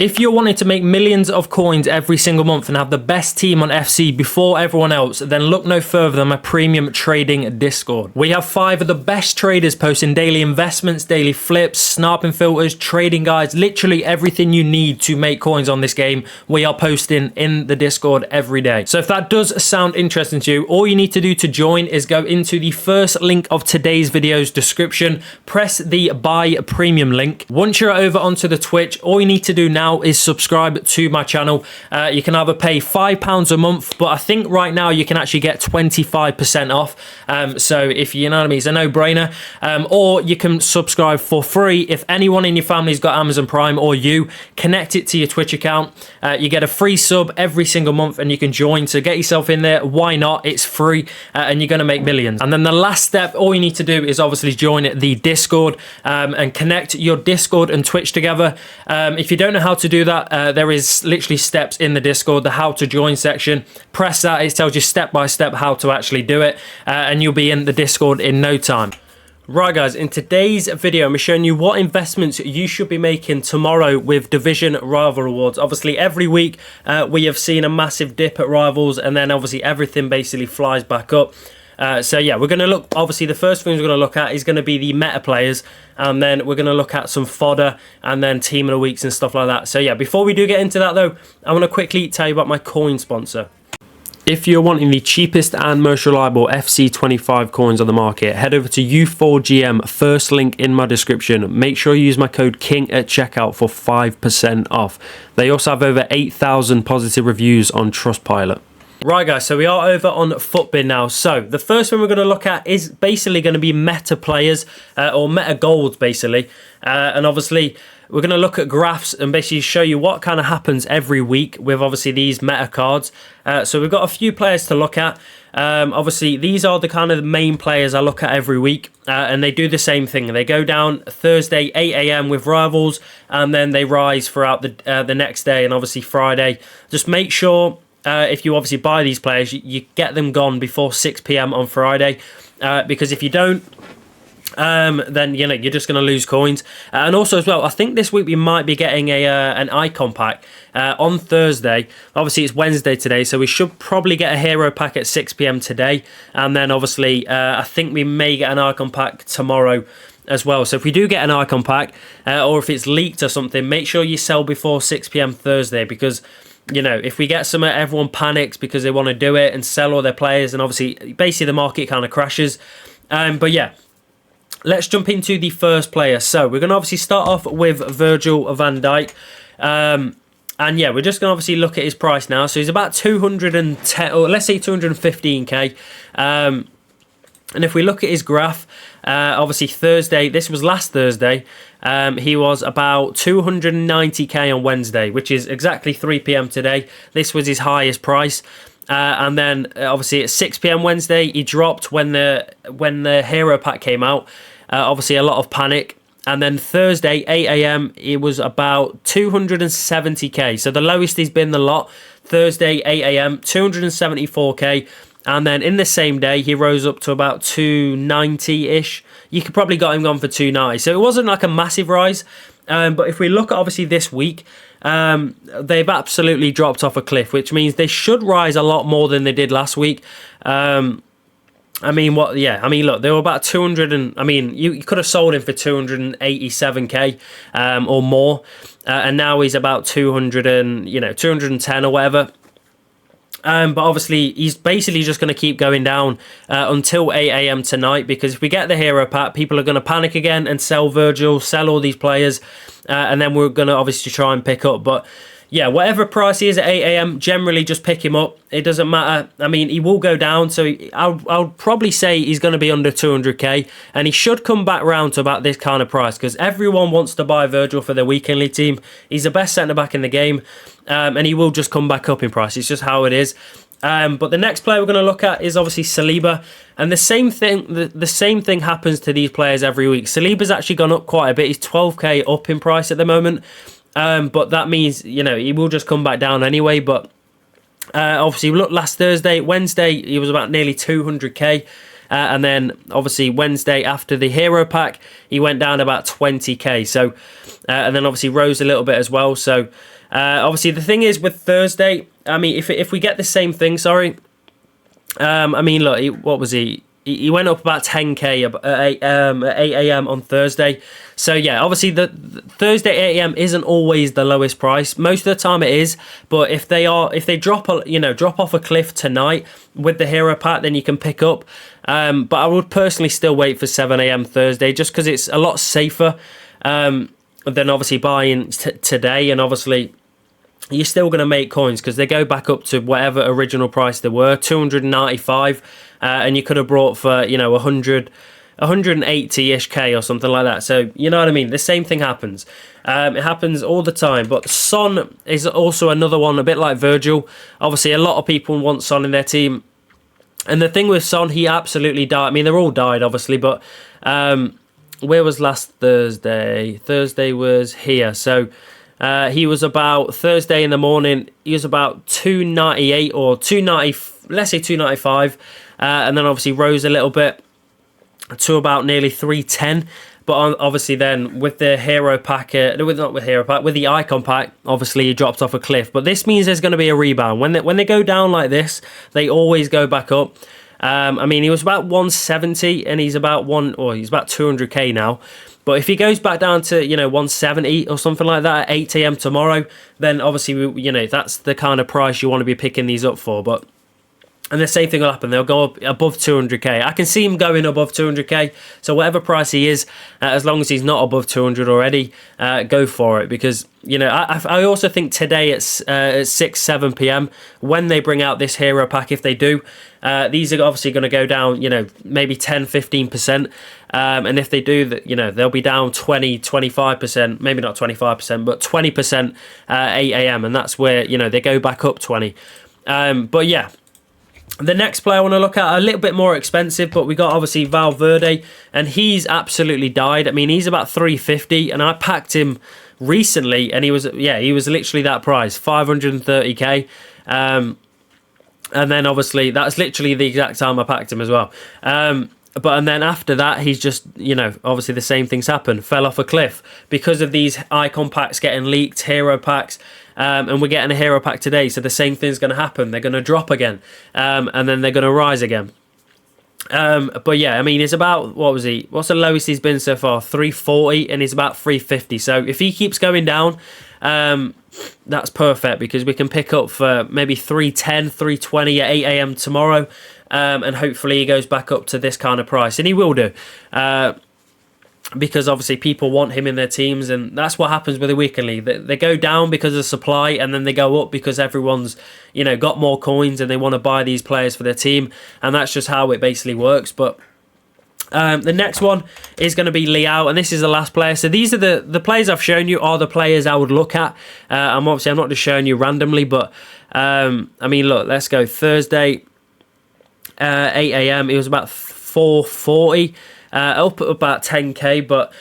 If you're wanting to make millions of coins every single month and have the best team on FC before everyone else, then look no further than my premium trading Discord. We have 5 of the best traders posting daily investments, daily flips, sniping filters, trading guides, literally everything you need to make coins on this game. We are posting in the Discord every day. So if that does sound interesting to you, all you need to do to join is go into the first link of today's video's description, press the buy premium link. Once you're over onto the Twitch, all you need to do now is subscribe to my channel. You can either pay £5 a month, but I think right now you can actually get 25% off. So if you know what I mean, it's a no-brainer. Or you can subscribe for free. If anyone in your family's got Amazon Prime or you, connect it to your Twitch account. You get a free sub every single month and you can join. So get yourself in there. Why not? It's free and you're going to make millions. And then the last step, all you need to do is obviously join the Discord and connect your Discord and Twitch together. If you don't know how to do that, there is literally steps in the Discord, the how to join section. Press that, it tells you step by step how to actually do it, and you'll be in the Discord in no time. Right guys, in today's video I'm showing you what investments you should be making tomorrow with Division Rival Rewards. Obviously every week we have seen a massive dip at Rivals, and then obviously everything basically flies back up. So yeah, we're going to look, obviously the first thing we're going to look at is going to be the meta players, and then we're going to look at some fodder and then team of the weeks and stuff like that. So yeah, before we do get into that though, I want to quickly tell you about my coin sponsor. If you're wanting the cheapest and most reliable FC25 coins on the market, head over to U4GM, first link in my description. Make sure you use my code KING at checkout for 5% off. They also have over 8,000 positive reviews on Trustpilot. Right guys, so we are over on Futbin now. So the first one we're going to look at is basically going to be meta players or meta golds basically. And obviously we're going to look at graphs and basically show you what kind of happens every week with obviously these meta cards. So we've got a few players to look at. Obviously these are the kind of the main players I look at every week, and they do the same thing. They go down Thursday 8 AM with Rivals, and then they rise throughout the next day and obviously Friday. Just make sure if you obviously buy these players, you get them gone before 6 PM on Friday, because if you don't, then you know you're just going to lose coins. And also as well, I think this week we might be getting an icon pack on Thursday. Obviously it's Wednesday today, so we should probably get a hero pack at 6 PM today, and then obviously I think we may get an icon pack tomorrow as well. So if we do get an icon pack, or if it's leaked or something, make sure you sell before 6 PM Thursday, because you know, if we get some, everyone panics because they want to do it and sell all their players, and obviously basically the market kind of crashes. But yeah, let's jump into the first player. So we're going to obviously start off with Virgil van Dijk. And yeah, we're just going to obviously look at his price now. So he's about 210, or let's say 215k. And if we look at his graph, obviously Thursday, this was last Thursday, he was about 290k on Wednesday, which is exactly 3 PM today. This was his highest price. And then obviously at 6 PM Wednesday, he dropped when the hero pack came out. Obviously a lot of panic. And then Thursday 8 AM, it was about 270k. So the lowest he's been the lot. Thursday 8 AM, 274k. And then in the same day, he rose up to about 290-ish. You could probably got him on for 290. So it wasn't like a massive rise. But if we look at obviously this week, they've absolutely dropped off a cliff, which means they should rise a lot more than they did last week. I mean, what? Yeah, I mean, look, they were about 200, and I mean, you could have sold him for 287k or more, and now he's about 210 or whatever. But obviously he's basically just going to keep going down until 8 AM tonight, because if we get the hero pack, people are going to panic again and sell Virgil, sell all these players, and then we're going to obviously try and pick up. But yeah, whatever price he is at 8 AM, generally just pick him up. It doesn't matter. I mean, he will go down, so I'll probably say he's going to be under 200k, and he should come back round to about this kind of price, because everyone wants to buy Virgil for their weekend league team. He's the best centre-back in the game, and he will just come back up in price. It's just how it is. But the next player we're going to look at is obviously Saliba, and the same thing happens to these players every week. Saliba's actually gone up quite a bit. He's 12k up in price at the moment. But that means, you know, he will just come back down anyway. But obviously, look, last Thursday, Wednesday, he was about nearly 200k. And then obviously Wednesday after the hero pack, he went down about 20k. So, and then obviously rose a little bit as well. So, obviously the thing is with Thursday, I mean, if we get the same thing, I mean, look, what was he? He went up about 10k at 8 a.m. on Thursday. So yeah, obviously the Thursday 8 a.m. isn't always the lowest price. Most of the time it is, but if they drop off a cliff tonight with the hero pack, then you can pick up. But I would personally still wait for 7 a.m. Thursday, just because it's a lot safer than obviously buying today. And obviously you're still going to make coins because they go back up to whatever original price they were, 295, and you could have brought for 180-ish K or something like that. So you know what I mean, the same thing happens. It happens all the time. But Son is also another one, a bit like Virgil. Obviously a lot of people want Son in their team, and the thing with Son, he absolutely died. I mean, they're all died obviously, but where was last Thursday was here. So he was about, Thursday in the morning, he was about 298 or 290, let's say 295, and then obviously rose a little bit to about nearly 310. But obviously then with the hero pack, with the icon pack, obviously he dropped off a cliff. But this means there's going to be a rebound. When they go down like this, they always go back up. I mean, he was about 170 and he's about 200k now. But if he goes back down to 170 or something like that at 8 a.m. tomorrow, then obviously that's the kind of price you want to be picking these up for. And the same thing will happen. They'll go up above 200k. I can see him going above 200k. So whatever price he is, as long as he's not above 200 already, go for it. Because I also think today at 6-7 p.m. when they bring out this hero pack, if they do, these are obviously going to go down, maybe 10-15%. And if they do that, they'll be down 20-25%, maybe not 25%, but 20% 8 a.m. And that's where they go back up 20. But yeah. The next player I want to look at, a little bit more expensive, but we got obviously Valverde, and he's absolutely died. I mean, he's about 350, and I packed him recently, and he was literally that price, 530k. And then obviously that's literally the exact time I packed him as well. And then after that, he's just, obviously the same things happen. Fell off a cliff because of these icon packs getting leaked, hero packs. And we're getting a hero pack today, so the same thing's going to happen. They're going to drop again, and then they're going to rise again. But yeah, I mean, it's about, what's the lowest he's been so far? 340, and he's about 350. So if he keeps going down, that's perfect, because we can pick up for maybe 310, 320 at 8 a.m. tomorrow, and hopefully he goes back up to this kind of price, and he will do. Because obviously people want him in their teams, and that's what happens with the weekend league. They go down because of supply, and then they go up because everyone's got more coins and they want to buy these players for their team, and that's just how it basically works. But the next one is going to be Leao, and this is the last player. So these are the players I've shown you are the players I would look at. I'm not just showing you randomly, but I mean, look, let's go Thursday 8 a.m. It was about 440. Up about 10k, but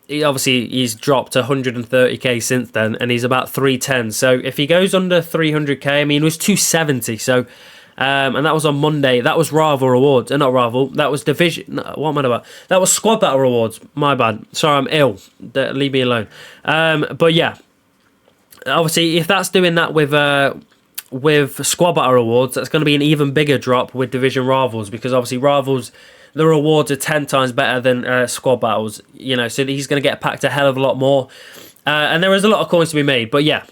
he's dropped 130k since then, and he's about 310. So if he goes under 300k, I mean, it was 270. So, and that was on Monday. That was Rival Rewards, not Rival. That was Division. No, what am I about? That was Squad Battle Rewards. My bad. Sorry, I'm ill. Leave me alone. But yeah, obviously, if that's doing that with Squad Battle Rewards, that's going to be an even bigger drop with Division Rivals, because obviously Rivals, the rewards are 10 times better than squad battles, so he's going to get packed a hell of a lot more. And there is a lot of coins to be made, but yeah.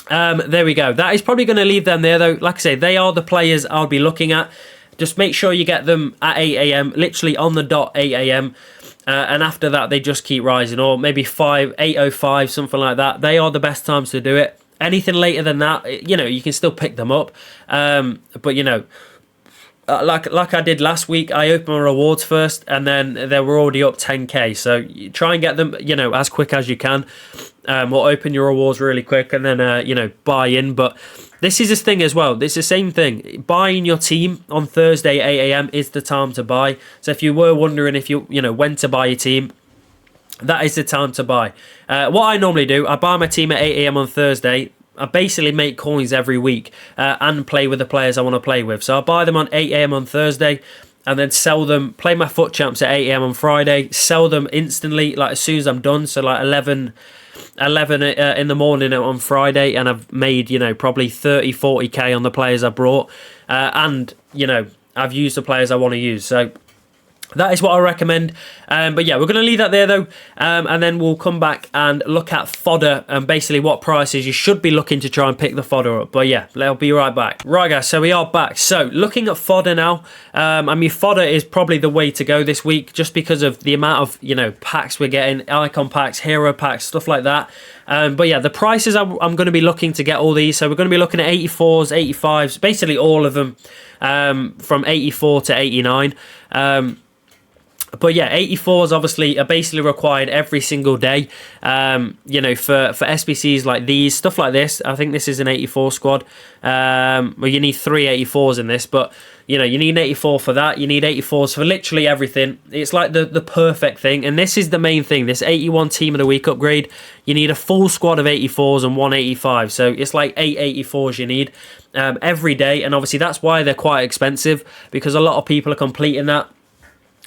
There we go. That is probably going to leave them there, though. Like I say, they are the players I'll be looking at. Just make sure you get them at 8 a.m, literally on the dot 8 a.m. And after that, they just keep rising, or maybe 8:05, something like that. They are the best times to do it. Anything later than that, you can still pick them up. But, like I did last week, I opened my rewards first, and then they were already up 10k. So you try and get them, as quick as you can, or open your rewards really quick, and then buy in. But this is this thing as well. It's the same thing. Buying your team on Thursday 8 a.m. is the time to buy. So if you were wondering if when to buy your team, that is the time to buy. What I normally do, I buy my team at 8 a.m. on Thursday. I basically make coins every week and play with the players I want to play with. So I buy them on 8 a.m. on Thursday, and then sell them, play my FUT champs at 8 a.m. on Friday, sell them instantly, like as soon as I'm done. So like 11 in the morning on Friday, and I've made, you know, probably 40k on the players I brought, and, you know, I've used the players I want to use. So that is what I recommend. But yeah, we're going to leave that there though, and then we'll come back and look at fodder and basically what prices you should be looking to try and pick the fodder up. But yeah, I'll be right back. Right guys, so we are back. So looking at fodder now, I mean, fodder is probably the way to go this week, just because of the amount of, you know, packs we're getting, icon packs, hero packs, stuff like that. But yeah, the prices I'm going to be looking to get all these. So we're going to be looking at 84s, 85s, basically all of them, from 84 to 89. But yeah, 84s obviously are basically required every single day. You know, for SBCs like these, stuff like this. I think this is an 84 squad. Well, you need 3 84s in this, but you know, you need an 84 for that. You need 84s for literally everything. It's like the perfect thing. And this is the main thing. This 81 team of the week upgrade, you need a full squad of 84s and 185. So it's like 8 84s you need every day. And obviously that's why they're quite expensive, because a lot of people are completing that.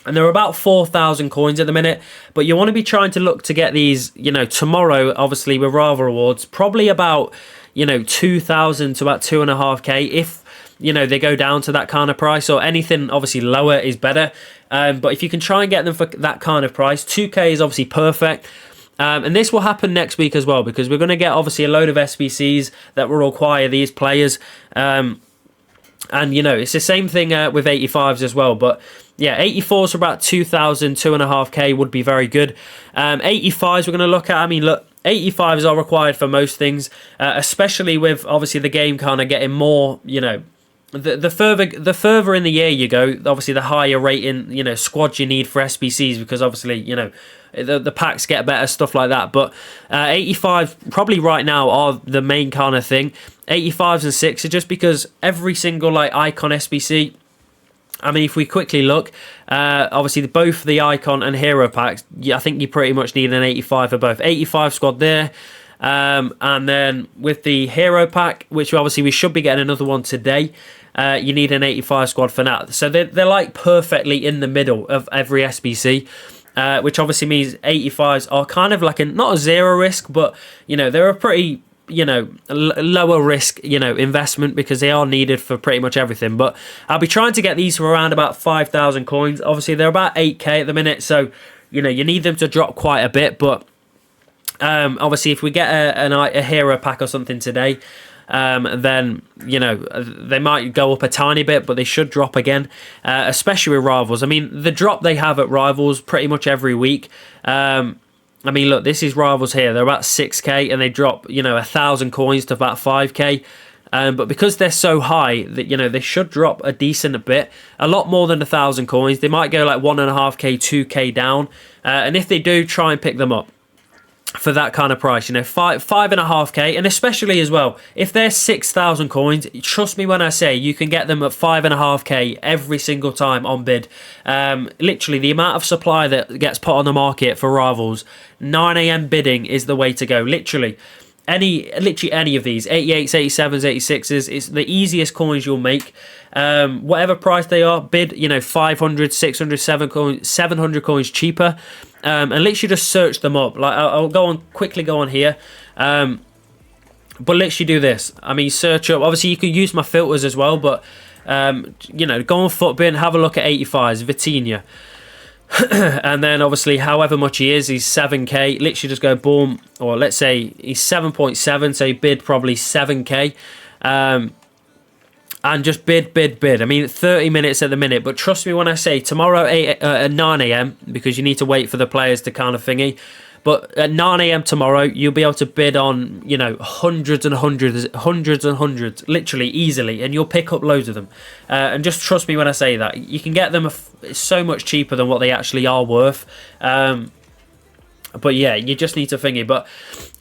And they're about 4,000 coins at the minute. But you want to be trying to look to get these, you know, tomorrow, obviously, with Rival Rewards, probably about, you know, 2,000 to about 2.5k. If, you know, they go down to that kind of price, or anything obviously lower is better. But if you can try and get them for that kind of price, 2k is obviously perfect. And this will happen next week as well, because we're going to get obviously a load of SBCs that will require these players. And, you know, it's the same thing with 85s as well. But yeah, 84s for about 2,000, 2.5k would be very good. 85s we're going to look at. I mean, look, 85s are required for most things, especially with obviously the game kind of getting more, you know, the further in the year you go, obviously the higher rating, you know, squads you need for SBCs, because obviously, you know, the packs get better, stuff like that. But 85 probably right now are the main kind of thing. 85s and 6s, just because every single like icon SBC, I mean, if we quickly look, obviously both the icon and hero packs, I think you pretty much need an 85 for both. 85 squad there. And then with the hero pack, which obviously we should be getting another one today, you need an 85 squad for that. So they're like perfectly in the middle of every SBC, which obviously means 85s are kind of like not a zero risk, but, you know, they're a pretty, you know, lower risk, you know, investment, because they are needed for pretty much everything. But I'll be trying to get these for around about 5,000 coins. Obviously, they're about 8k at the minute, so, you know, you need them to drop quite a bit. But obviously, if we get a hero pack or something today, then, you know, they might go up a tiny bit, but they should drop again, especially with Rivals. I mean, the drop they have at Rivals pretty much every week. I mean, look, this is Rivals here. They're about 6k, and they drop, you know, 1,000 coins to about 5k. But because they're so high, that, you know, they should drop a decent bit, a lot more than 1,000 coins. They might go like 1.5k, 2k down. And if they do, try and pick them up for that kind of price, you know, 5.5k, and especially as well, if they're 6,000 coins, trust me when I say you can get them at 5.5k every single time on bid. Literally, the amount of supply that gets put on the market for Rivals, 9 a.m. bidding is the way to go. Literally any of these 88s, 87s, 86s, it's the easiest coins you'll make. Whatever price they are, bid, you know, 500, 600, 700 coins cheaper. And literally just search them up. Like, I'll quickly go on here. But literally do this. I mean, search up. Obviously, you could use my filters as well, but, you know, go on Footbin, have a look at 85s, Vitinha. And then, obviously, however much he is, he's 7k. Literally just go boom. Or let's say he's 7.7, so he bid probably 7k. And just bid. I mean, 30 minutes at the minute. But trust me when I say tomorrow at 9 a.m, because you need to wait for the players to kind of thingy. But at 9 a.m. tomorrow, you'll be able to bid on, you know, hundreds and hundreds, literally easily. And you'll pick up loads of them. And just trust me when I say that. You can get them so much cheaper than what they actually are worth. But yeah, you just need to thingy. But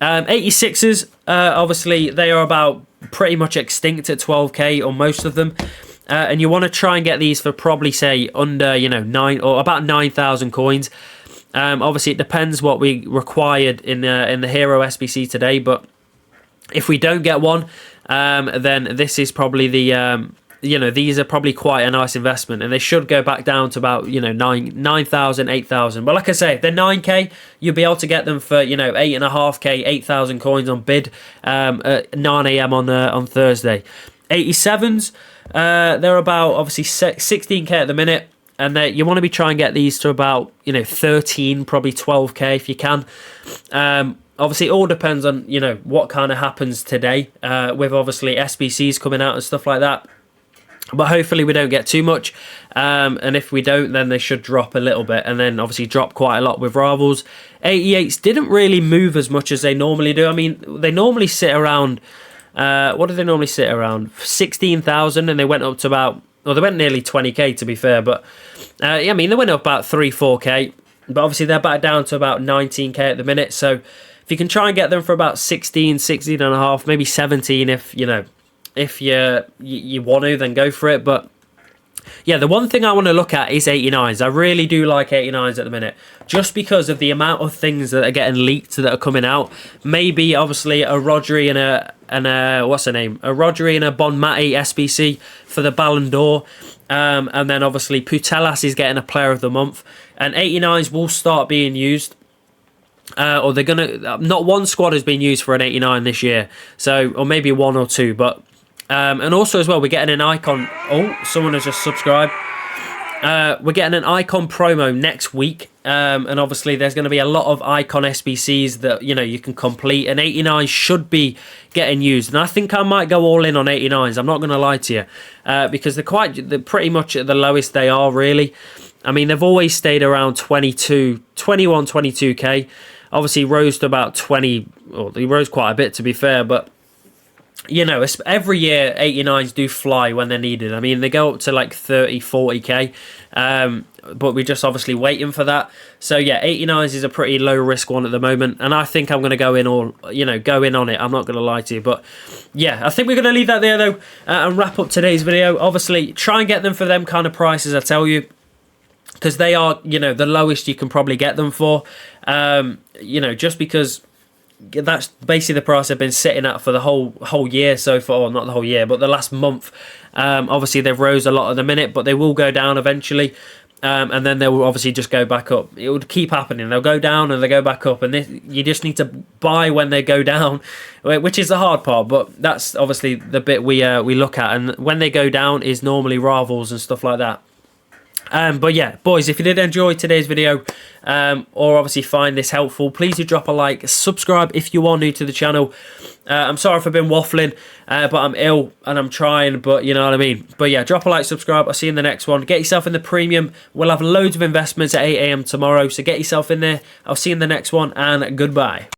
86s, obviously, they are about pretty much extinct at 12k, or most of them. And you want to try and get these for probably, say, under, you know, about 9,000 coins. Obviously, it depends what we required in the Hero SBC today. But if we don't get one, then this is probably the you know, these are probably quite a nice investment, and they should go back down to about, you know, 9,000, 8,000. But like I say, if they're 9k, you'll be able to get them for, you know, 8.5k, 8,000 coins on bid at 9 a.m. on Thursday. 87s, they're about obviously 16k at the minute, and you want to be trying to get these to about, you know, 13, probably 12k if you can. Obviously, it all depends on, you know, what kind of happens today with obviously SBCs coming out and stuff like that. But hopefully we don't get too much. And if we don't, then they should drop a little bit. And then obviously drop quite a lot with rivals. 88s didn't really move as much as they normally do. I mean, they normally sit around... what do they normally sit around? 16,000, and they went up to about... Well, they went nearly 20k, to be fair. But, I mean, they went up about 3-4k. But obviously they're back down to about 19k at the minute. So if you can try and get them for about 16 and a half, maybe 17 if, you know... If you want to, then go for it. But yeah, the one thing I want to look at is 89s. I really do like 89s at the minute, just because of the amount of things that are getting leaked that are coming out. Maybe obviously a Rodri and a what's her name? A Rodri and a Bonmati SBC for the Ballon d'Or. And then obviously Putellas is getting a Player of the Month, and 89s will start being used. Or they're gonna. Not one squad has been used for an 89 this year, so or maybe one or two, but. And also as well, we're getting an icon. Oh, someone has just subscribed. We're getting an icon promo next week. And obviously there's going to be a lot of icon SBCs that, you know, you can complete. And 89 should be getting used. And I think I might go all in on 89s. I'm not going to lie to you. Because they're pretty much at the lowest they are, really. I mean, they've always stayed around 22k. Obviously rose to about 20. Well, they rose quite a bit, to be fair, but... You know, every year 89s do fly when they're needed. I mean, they go up to like 30, 40k, but we're just obviously waiting for that. So yeah, 89s is a pretty low risk one at the moment, and I think I'm going to go in on it. I'm not going to lie to you, but yeah, I think we're going to leave that there though and wrap up today's video. Obviously, try and get them for them kind of prices, I tell you, because they are, you know, the lowest you can probably get them for. You know, just because. That's basically the price I've been sitting at for the whole year so far. Or not the whole year, but the last month. Obviously, they've rose a lot at the minute, but they will go down eventually. And then they will obviously just go back up. It would keep happening. They'll go down and they go back up. And you just need to buy when they go down, which is the hard part. But that's obviously the bit we look at. And when they go down is normally rivals and stuff like that. But yeah, boys, if you did enjoy today's video or obviously find this helpful, please do drop a like, subscribe if you are new to the channel. I'm sorry if I've been waffling, but I'm ill and I'm trying, but you know what I mean. But yeah, drop a like, subscribe. I'll see you in the next one. Get yourself in the premium. We'll have loads of investments at 8 a.m. tomorrow, so get yourself in there. I'll see you in the next one, and goodbye.